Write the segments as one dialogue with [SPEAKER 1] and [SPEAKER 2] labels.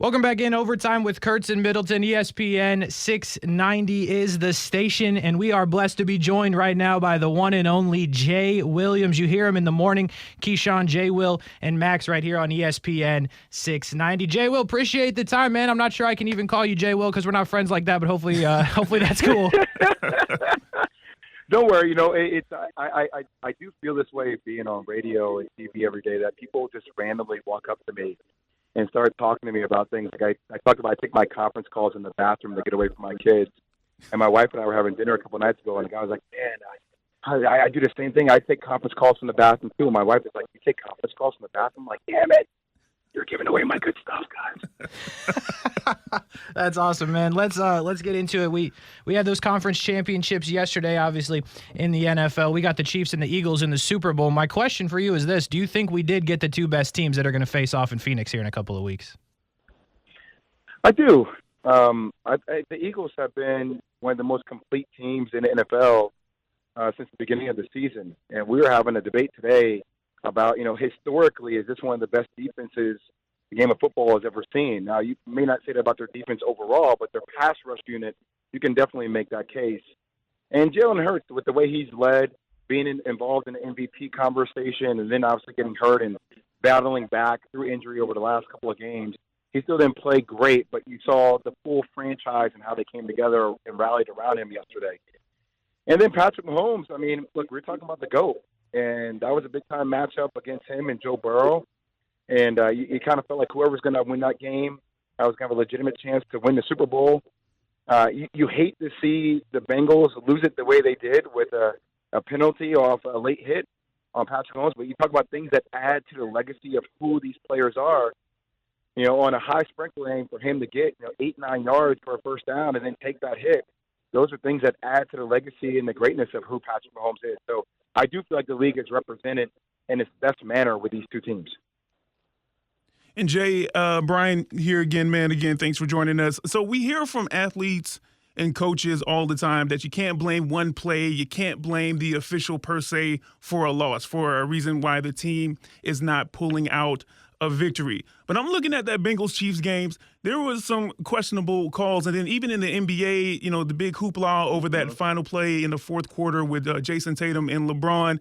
[SPEAKER 1] Welcome back in Overtime with Kuhrts and Middleton. ESPN 690 is the station, and we are blessed to be joined right now by the one and only Jay Williams. You hear him in the morning. Keyshawn, Jay Will, and Max right here on ESPN 690. Jay Will, appreciate the time, man. I'm not sure I can even call you Jay Will because we're not friends like that, but hopefully that's cool.
[SPEAKER 2] Don't worry. I do feel this way being on radio and TV every day that people just randomly walk up to me and start talking to me about things. Like I talked about, I take my conference calls in the bathroom to get away from my kids. And my wife and I were having dinner a couple of nights ago, and the guy was like, man, I do the same thing. I take conference calls from the bathroom too. And my wife is like, you take conference calls from the bathroom? I'm like, damn it. You're giving away my good stuff, guys.
[SPEAKER 1] That's awesome, man. Let's get into it. We had those conference championships yesterday, obviously, in the NFL. We got the Chiefs and the Eagles in the Super Bowl. My question for you is this. Do you think we did get the two best teams that are going to face off in Phoenix here in a couple of weeks?
[SPEAKER 2] I do. The Eagles have been one of the most complete teams in the NFL since the beginning of the season. And we were having a debate today about, historically, is this one of the best defenses the game of football has ever seen? Now, you may not say that about their defense overall, but their pass rush unit, you can definitely make that case. And Jalen Hurts, with the way he's led, being involved in the MVP conversation, and then obviously getting hurt and battling back through injury over the last couple of games, he still didn't play great, but you saw the full franchise and how they came together and rallied around him yesterday. And then Patrick Mahomes, look, we're talking about the GOAT. And that was a big-time matchup against him and Joe Burrow. And you kind of felt like whoever's going to win that game was going to have a legitimate chance to win the Super Bowl. You hate to see the Bengals lose it the way they did with a penalty off a late hit on Patrick Mahomes. But you talk about things that add to the legacy of who these players are. On a high sprinkle aim for him to get 8-9 yards for a first down and then take that hit, those are things that add to the legacy and the greatness of who Patrick Mahomes is. So I do feel like the league is represented in its best manner with these two teams.
[SPEAKER 3] And Jay, Brian here again, man. Again, thanks for joining us. So we hear from athletes and coaches all the time that you can't blame one play. You can't blame the official per se for a loss, for a reason why the team is not pulling out a victory. But I'm looking at that Bengals-Chiefs games. There was some questionable calls. And then even in the NBA, the big hoopla over that final play in the fourth quarter with Jason Tatum and LeBron.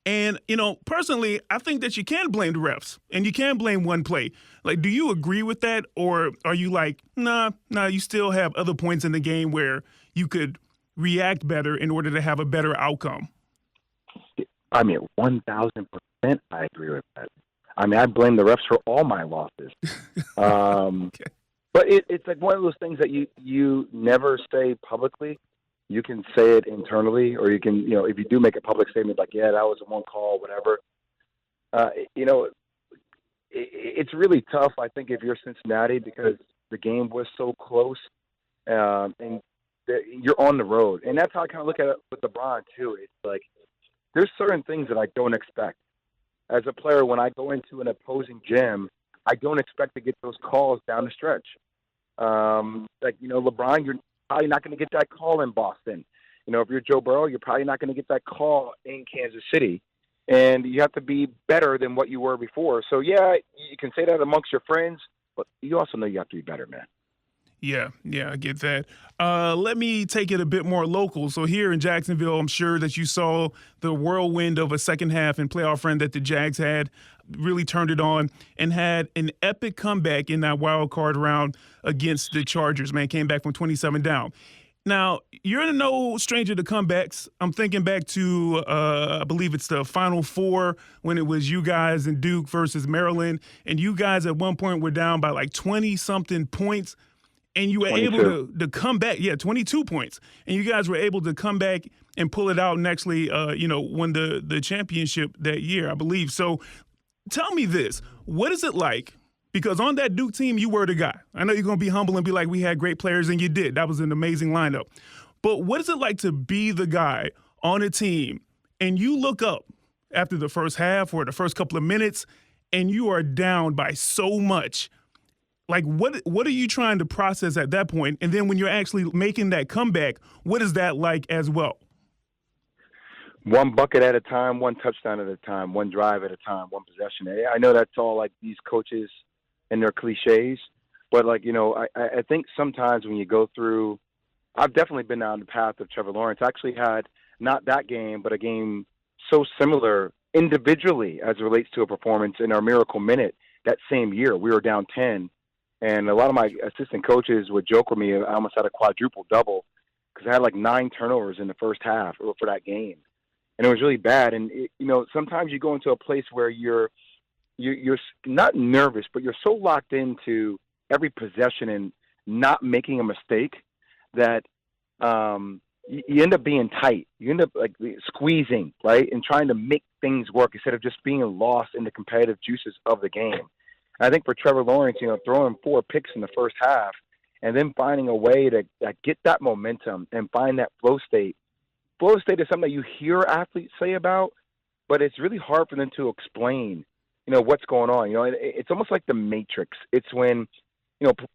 [SPEAKER 3] And, personally, I think that you can blame the refs and you can blame one play. Like, do you agree with that? Or are you like, nah, you still have other points in the game where you could react better in order to have a better outcome?
[SPEAKER 2] 1,000% I agree with that. I blame the refs for all my losses.
[SPEAKER 3] Okay.
[SPEAKER 2] But it's like one of those things that you never say publicly. You can say it internally, or you can, if you do make a public statement like, yeah, that was a one call, whatever. It's really tough, I think, if you're Cincinnati because the game was so close and you're on the road. And that's how I kind of look at it with LeBron, too. It's like there's certain things that I don't expect. As a player, when I go into an opposing gym, I don't expect to get those calls down the stretch. LeBron, you're probably not going to get that call in Boston. If you're Joe Burrow, you're probably not going to get that call in Kansas City. And you have to be better than what you were before. So, yeah, you can say that amongst your friends, but you also know you have to be better, man.
[SPEAKER 3] Yeah, I get that. Let me take it a bit more local. So here in Jacksonville, I'm sure that you saw the whirlwind of a second half and playoff run that the Jags had, really turned it on and had an epic comeback in that wild card round against the Chargers, man. Came back from 27 down. Now, you're no stranger to comebacks. I'm thinking back to, I believe it's the Final Four when it was you guys and Duke versus Maryland. And you guys at one point were down by like 20-something points. And you were
[SPEAKER 2] 22.
[SPEAKER 3] able to come back. Yeah, 22 points. And you guys were able to come back and pull it out and actually, won the championship that year, I believe. So tell me this. What is it like? Because on that Duke team, you were the guy. I know you're going to be humble and be like, we had great players, and you did. That was an amazing lineup. But what is it like to be the guy on a team and you look up after the first half or the first couple of minutes and you are down by so much? Like, what are you trying to process at that point? And then when you're actually making that comeback, what is that like as well?
[SPEAKER 2] One bucket at a time, one touchdown at a time, one drive at a time, one possession. I know that's all like these coaches and their cliches, But, like, I think sometimes when you go through – I've definitely been down the path of Trevor Lawrence. I actually had not that game, but a game so similar individually as it relates to a performance in our Miracle Minute that same year. We were down 10, and a lot of my assistant coaches would joke with me. I almost had a quadruple double because I had like 9 turnovers in the first half for that game, and it was really bad. And sometimes you go into a place where you're not nervous, but you're so locked into every possession and not making a mistake that you end up being tight. You end up like squeezing, right, and trying to make things work instead of just being lost in the competitive juices of the game. And I think for Trevor Lawrence, throwing 4 picks in the first half and then finding a way to get that momentum and find that flow state. Flow state is something that you hear athletes say about, but it's really hard for them to explain, what's going on. It's almost like the Matrix. It's when,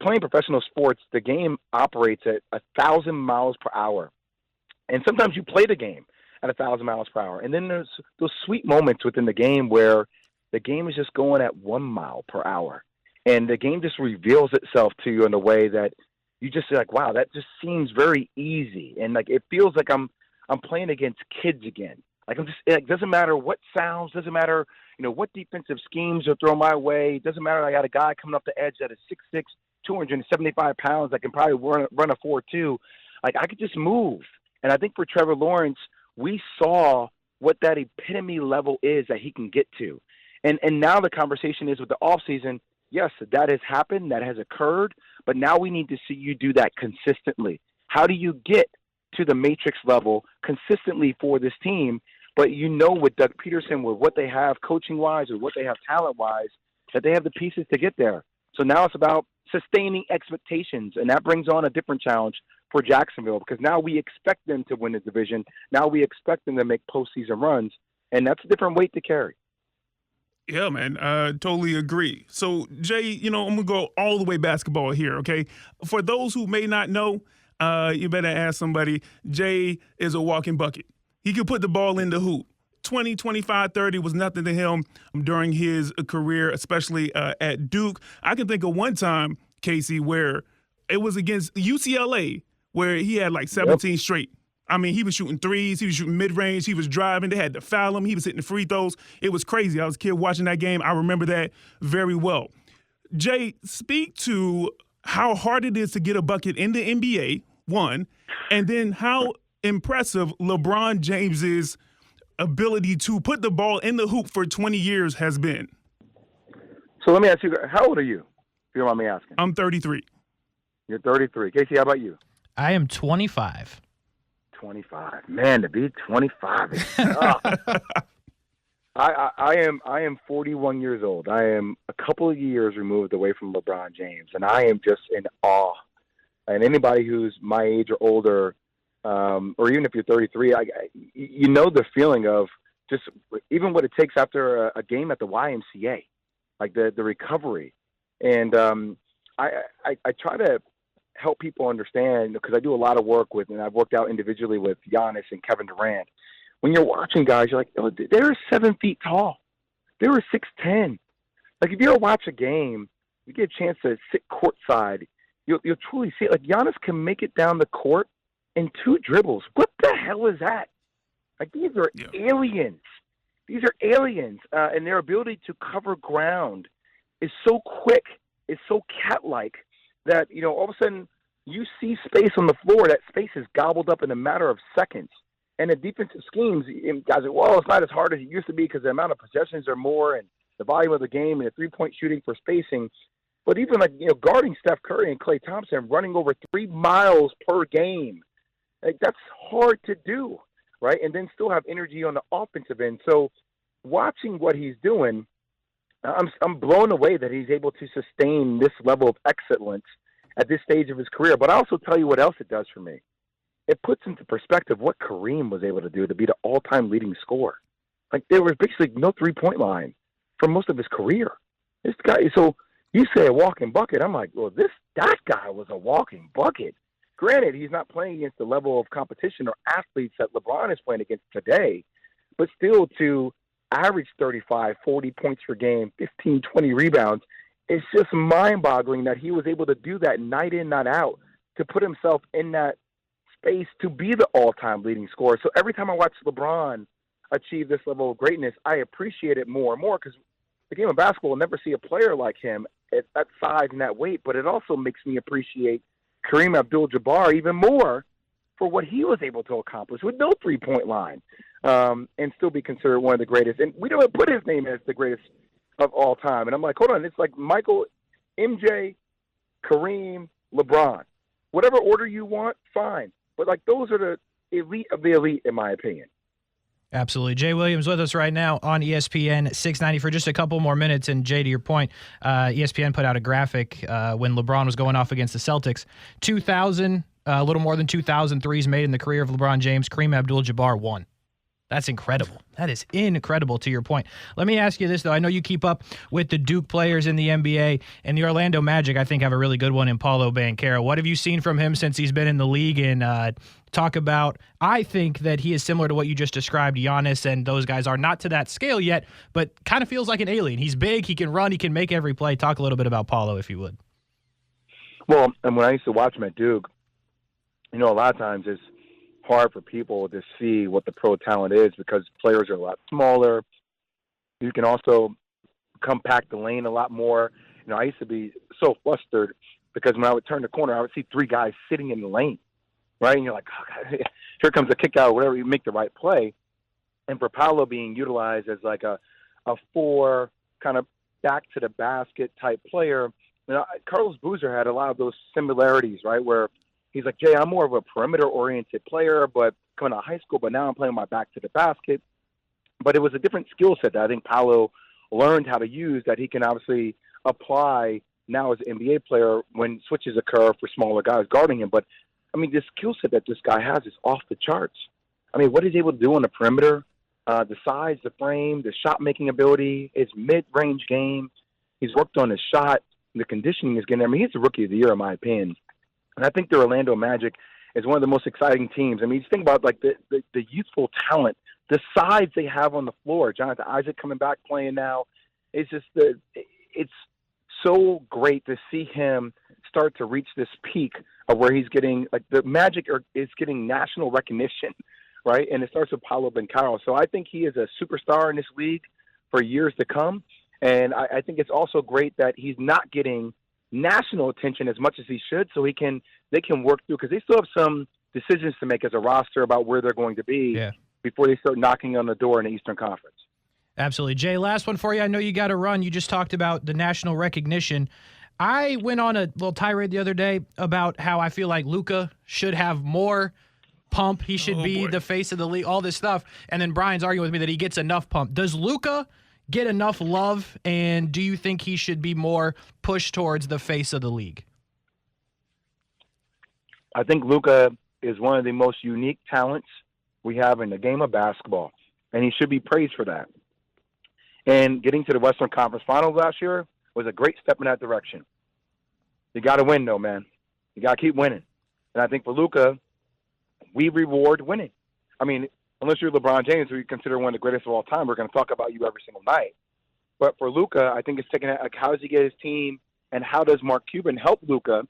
[SPEAKER 2] playing professional sports, the game operates at 1,000 miles per hour. And sometimes you play the game at 1,000 miles per hour. And then there's those sweet moments within the game where the game is just going at 1 mile per hour. And the game just reveals itself to you in a way that you just say, like, wow, that just seems very easy. And like, it feels like I'm playing against kids again. Like, it doesn't matter what sounds, doesn't matter, what defensive schemes are thrown my way. It doesn't matter. I got a guy coming up the edge that is 6'6", 275 pounds that can probably run a 4.2. Like, I could just move. And I think for Trevor Lawrence, we saw what that epitome level is that he can get to. And now the conversation is with the offseason, yes, that has happened, that has occurred, but now we need to see you do that consistently. How do you get to the matrix level consistently for this team? But with Doug Peterson, with what they have coaching-wise or what they have talent-wise, that they have the pieces to get there. So now it's about sustaining expectations, and that brings on a different challenge for Jacksonville because now we expect them to win the division. Now we expect them to make postseason runs, and that's a different weight to carry.
[SPEAKER 3] Yeah, man, totally agree. So, Jay, I'm going to go all the way basketball here, okay? For those who may not know, you better ask somebody. Jay is a walking bucket. He could put the ball in the hoop. 20, 25, 30 was nothing to him during his career, especially at Duke. I can think of one time, Casey, where it was against UCLA, where he had like 17 straight. I mean, he was shooting threes, he was shooting mid-range, he was driving, they had to foul him, he was hitting the free throws. It was crazy. I was a kid watching that game. I remember that very well. Jay, speak to how hard it is to get a bucket in the NBA, one, and then how impressive LeBron James's ability to put the ball in the hoop for 20 years has been.
[SPEAKER 2] So let me ask you, how old are you, if you don't mind me asking?
[SPEAKER 3] I'm 33.
[SPEAKER 2] You're 33. Casey, how about you?
[SPEAKER 1] I am 25.
[SPEAKER 2] 25. Man, to be 25 is tough. I am 41 years old. I am a couple of years removed away from LeBron James, and I am just in awe. And anybody who's my age or older, or even if you're 33, you know the feeling of just even what it takes after a game at the YMCA, like the recovery. And I try to help people understand, because I do a lot of work with, and I've worked out individually with Giannis and Kevin Durant. When you're watching guys, you're like, oh, they're 7 feet tall. They were 6'10". Like, if you ever watch a game, you get a chance to sit courtside, you'll truly see it. Like, Giannis can make it down the court in 2 dribbles. What the hell is that? Like, these are aliens. These are aliens. And their ability to cover ground is so quick, is so cat-like, that, all of a sudden you see space on the floor. That space is gobbled up in a matter of seconds. And the defensive schemes, guys are, well, it's not as hard as it used to be because the amount of possessions are more and the volume of the game and the three-point shooting for spacing. But even guarding Steph Curry and Klay Thompson running over 3 miles per game, like, that's hard to do, right? And then still have energy on the offensive end. So watching what he's doing, I'm blown away that he's able to sustain this level of excellence at this stage of his career. But I also tell you what else it does for me. It puts into perspective what Kareem was able to do to be the all-time leading scorer. Like, there was basically no three-point line for most of his career. This guy, so you say a walking bucket, I'm like, well, that guy was a walking bucket. Granted, he's not playing against the level of competition or athletes that LeBron is playing against today, but still to average 35, 40 points per game, 15, 20 rebounds, it's just mind-boggling that he was able to do that night in, night out, to put himself in that space to be the all-time leading scorer. So every time I watch LeBron achieve this level of greatness, I appreciate it more and more, because the game of basketball will never see a player like him at that size and that weight, but it also makes me appreciate Kareem Abdul-Jabbar even more for what he was able to accomplish with no three-point line, and still be considered one of the greatest. And we don't put his name as the greatest of all time. And I'm like, hold on, it's like Michael, MJ, Kareem, LeBron. Whatever order you want, fine. But, like, those are the elite of the elite, in my opinion.
[SPEAKER 1] Absolutely. Jay Williams with us right now on ESPN 690 for just a couple more minutes. And, Jay, to your point, ESPN put out a graphic when LeBron was going off against the Celtics. 2,000, a little more than 2,000 threes made in the career of LeBron James. Kareem Abdul-Jabbar won. That's incredible. That is incredible, to your point. Let me ask you this, though. I know you keep up with the Duke players in the NBA, and the Orlando Magic, I think, have a really good one in Paolo Banchero. What have you seen from him since he's been in the league? And talk about, I think that he is similar to what you just described. Giannis and those guys are not to that scale yet, but kind of feels like an alien. He's big, he can run, he can make every play. Talk a little bit about Paolo, if you would.
[SPEAKER 2] Well, and when I used to watch him at Duke, a lot of times it's hard for people to see what the pro talent is because players are a lot smaller. You can also compact the lane a lot more. I used to be so flustered because when I would turn the corner, I would see three guys sitting in the lane, right? And you're like, oh, God, here comes a kick out or whatever, you make the right play. And for Paolo being utilized as like a four kind of back to the basket type player, Carlos Boozer had a lot of those similarities, right, where he's like, Jay, I'm more of a perimeter-oriented player, but coming out of high school, but now I'm playing my back to the basket. But it was a different skill set that I think Paolo learned how to use that he can obviously apply now as an NBA player when switches occur for smaller guys guarding him. But, the skill set that this guy has is off the charts. What he's able to do on the perimeter, the size, the frame, the shot-making ability, his mid-range game. He's worked on his shot. The conditioning is getting there. He's the rookie of the year, in my opinion. And I think the Orlando Magic is one of the most exciting teams. Just think about like the youthful talent, the size they have on the floor. Jonathan Isaac coming back playing now. It's just it's so great to see him start to reach this peak of where he's getting like the Magic is getting national recognition, right? And it starts with Paolo Banchero. So I think he is a superstar in this league for years to come. And I think it's also great that he's not getting national attention as much as he should, so they can work through, because they still have some decisions to make as a roster about where they're going to be before they start knocking on the door in the Eastern Conference.
[SPEAKER 1] Absolutely. Jay, last one for you. I know you got to run. You just talked about the national recognition. I went on a little tirade the other day about how I feel like Luka should have more pump. He should be the face of the league, all this stuff. And then Brian's arguing with me that he gets enough pump. Does Luka get enough love, and do you think he should be more pushed towards the face of the league?
[SPEAKER 2] I think Luka is one of the most unique talents we have in the game of basketball, and he should be praised for that. And getting to the Western Conference Finals last year was a great step in that direction. You got to win, though, man. You got to keep winning. And I think for Luka, we reward winning. Unless you're LeBron James, who you consider one of the greatest of all time, we're going to talk about you every single night. But for Luka, I think it's taking like, how does he get his team, and how does Mark Cuban help Luka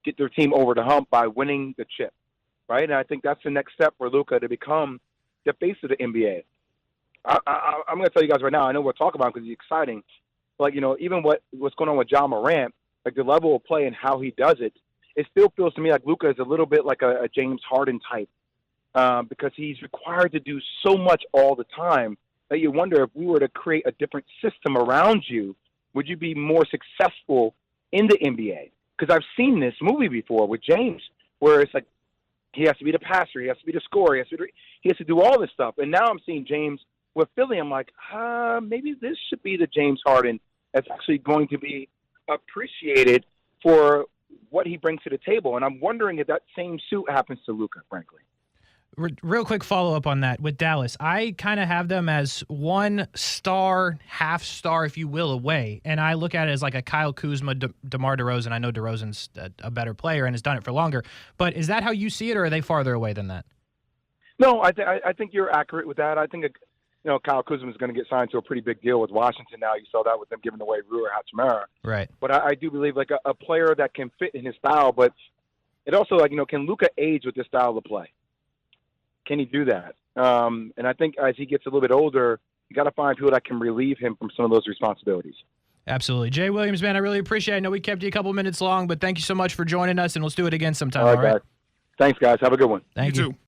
[SPEAKER 2] get their team over the hump by winning the chip, right? And I think that's the next step for Luka to become the face of the NBA. I'm going to tell you guys right now, I know we'll talk about it because it's exciting. Like, even what's going on with Ja Morant, like the level of play and how he does it, it still feels to me like Luka is a little bit like a James Harden type. Because he's required to do so much all the time that you wonder if we were to create a different system around you, would you be more successful in the NBA? Because I've seen this movie before with James, where it's like he has to be the passer, he has to be the scorer, he has to do all this stuff. And now I'm seeing James with Philly. I'm like, maybe this should be the James Harden that's actually going to be appreciated for what he brings to the table. And I'm wondering if that same suit happens to Luka, frankly.
[SPEAKER 1] Real quick follow-up on that with Dallas. I kind of have them as 1 star, half star, if you will, away. And I look at it as like a Kyle Kuzma, DeMar DeRozan. I know DeRozan's a better player and has done it for longer. But is that how you see it, or are they farther away than that?
[SPEAKER 2] No, I think you're accurate with that. I think Kyle Kuzma is going to get signed to a pretty big deal with Washington now. You saw that with them giving away Rui Hachimura.
[SPEAKER 1] Right.
[SPEAKER 2] But I do believe like a player that can fit in his style, but it also can Luka age with this style of play? Can he do that? And I think as he gets a little bit older, you got to find people that can relieve him from some of those responsibilities.
[SPEAKER 1] Absolutely. Jay Williams, man, I really appreciate it. I know we kept you a couple minutes long, but thank you so much for joining us, and let's do it again sometime.
[SPEAKER 2] All right, guys. Thanks, guys. Have a good one.
[SPEAKER 1] Thank you.
[SPEAKER 3] Too.